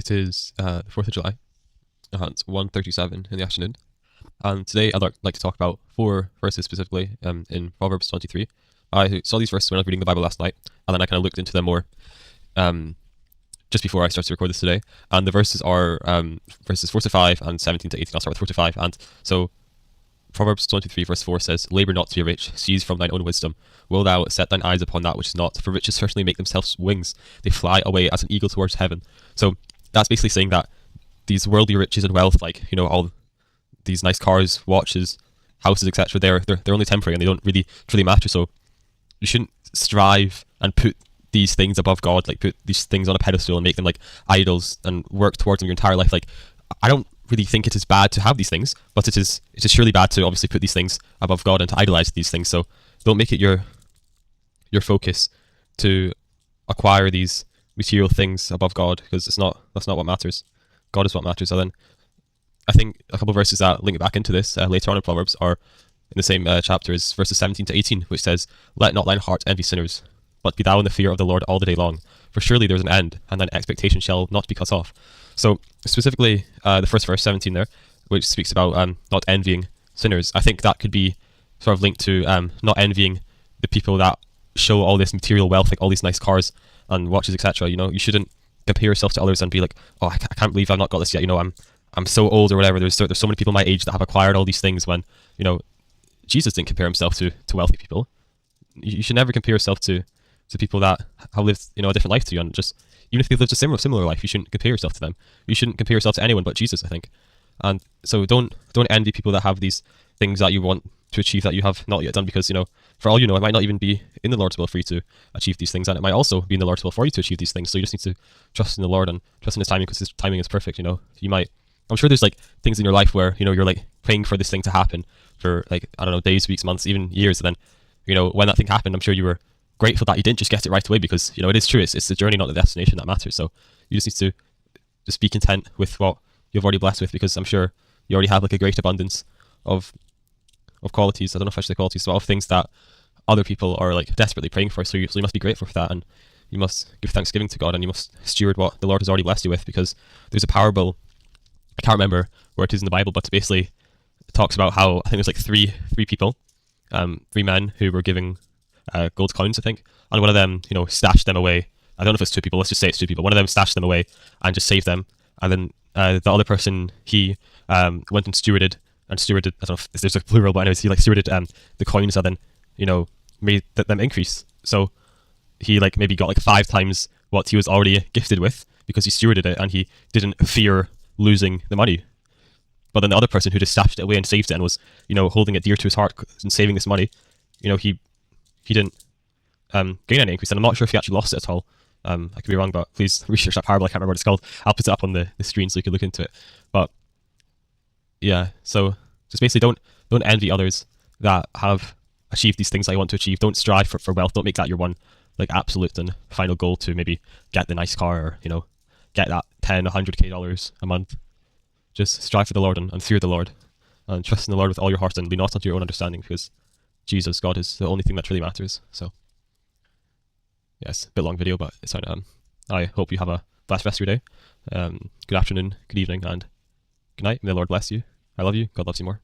It is the 4th of July, and it's 1:37 in the afternoon. And today I'd like to talk about four verses specifically in Proverbs 23. I saw these verses when I was reading the Bible last night, and then I kind of looked into them more um, just before I started to record this today. And the verses are verses 4 to 5 and 17 to 18. I'll start with 4 to 5. And so Proverbs 23 verse 4 says, "Labour not to be rich, seize from thine own wisdom. Will thou set thine eyes upon that which is not? For riches certainly make themselves wings. They fly away as an eagle towards heaven." So that's basically saying that these worldly riches and wealth, like, all these nice cars, watches, houses, etc., they're only temporary and they don't really truly matter. So you shouldn't strive and put these things above God, like put these things on a pedestal and make them like idols and work towards them your entire life. Like, I don't really think it is bad to have these things, but it is surely bad to obviously put these things above God and to idolize these things. So don't make it your focus to acquire these material things above God, because that's not what matters. God is what matters. And then I think a couple of verses that link back into this later on in Proverbs are in the same chapter is verses 17 to 18, which says, "Let not thine heart envy sinners, but be thou in the fear of the Lord all the day long. For surely there is an end, and thine expectation shall not be cut off." So specifically, the first verse 17 there, which speaks about not envying sinners, I think that could be sort of linked to not envying the people that show all this material wealth, like all these nice cars and watches, etc. You shouldn't compare yourself to others and be like, "Oh, I can't believe I've not got this yet. I'm so old," or whatever. There's so many people my age that have acquired all these things, when Jesus didn't compare himself to wealthy people. You should never compare yourself to people that have lived a different life to you, and just even if they've lived a similar life, you shouldn't compare yourself to them. You shouldn't compare yourself to anyone but Jesus, I think. And so don't envy people that have these things that you want to achieve that you have not yet done, because for all you know, it might not even be in the Lord's will for you to achieve these things, and it might also be in the Lord's will for you to achieve these things. So you just need to trust in the Lord and trust in His timing, because His timing is perfect. I'm sure there's like things in your life where you're like praying for this thing to happen for, like, I don't know, days, weeks, months, even years, and then when that thing happened, I'm sure you were grateful that you didn't just get it right away, because it is true, it's the journey, not the destination, that matters. So you just need to just be content with what you've already blessed with, because I'm sure you already have like a great abundance of qualities. I don't know if I should say qualities, but of things that other people are like desperately praying for. So you must be grateful for that, and you must give thanksgiving to God, and you must steward what the Lord has already blessed you with. Because there's a parable, I can't remember where it is in the Bible, but basically it talks about how, I think there's like three people, three men who were giving gold coins, I think, and one of them stashed them away. I don't know if it's two people, let's just say it's two people. One of them stashed them away and just saved them, and then the other person, he went and stewarded, I don't know if there's a plural, but anyways, he like stewarded the coins, and then made them increase. So he like maybe got like 5 times what he was already gifted with, because he stewarded it and he didn't fear losing the money. But then the other person who just stashed it away and saved it and was holding it dear to his heart and saving this money, he didn't gain any increase. And I'm not sure if he actually lost it at all. I could be wrong, but please research that parable. I can't remember what it's called. I'll put it up on the screen so you can look into it. But yeah, so just basically don't envy others that have achieved these things that you want to achieve. Don't strive for wealth. Don't make that your one like absolute and final goal to maybe get the nice car, or get that $100K a month. Just strive for the Lord and fear the Lord, and trust in the Lord with all your heart, and lean not onto your own understanding, because Jesus, God, is the only thing that really matters. So yes, a bit long video, but it's fine. I hope you have a blessed rest of your day. Good afternoon, good evening, and good night. May the Lord bless you. I love you. God loves you more.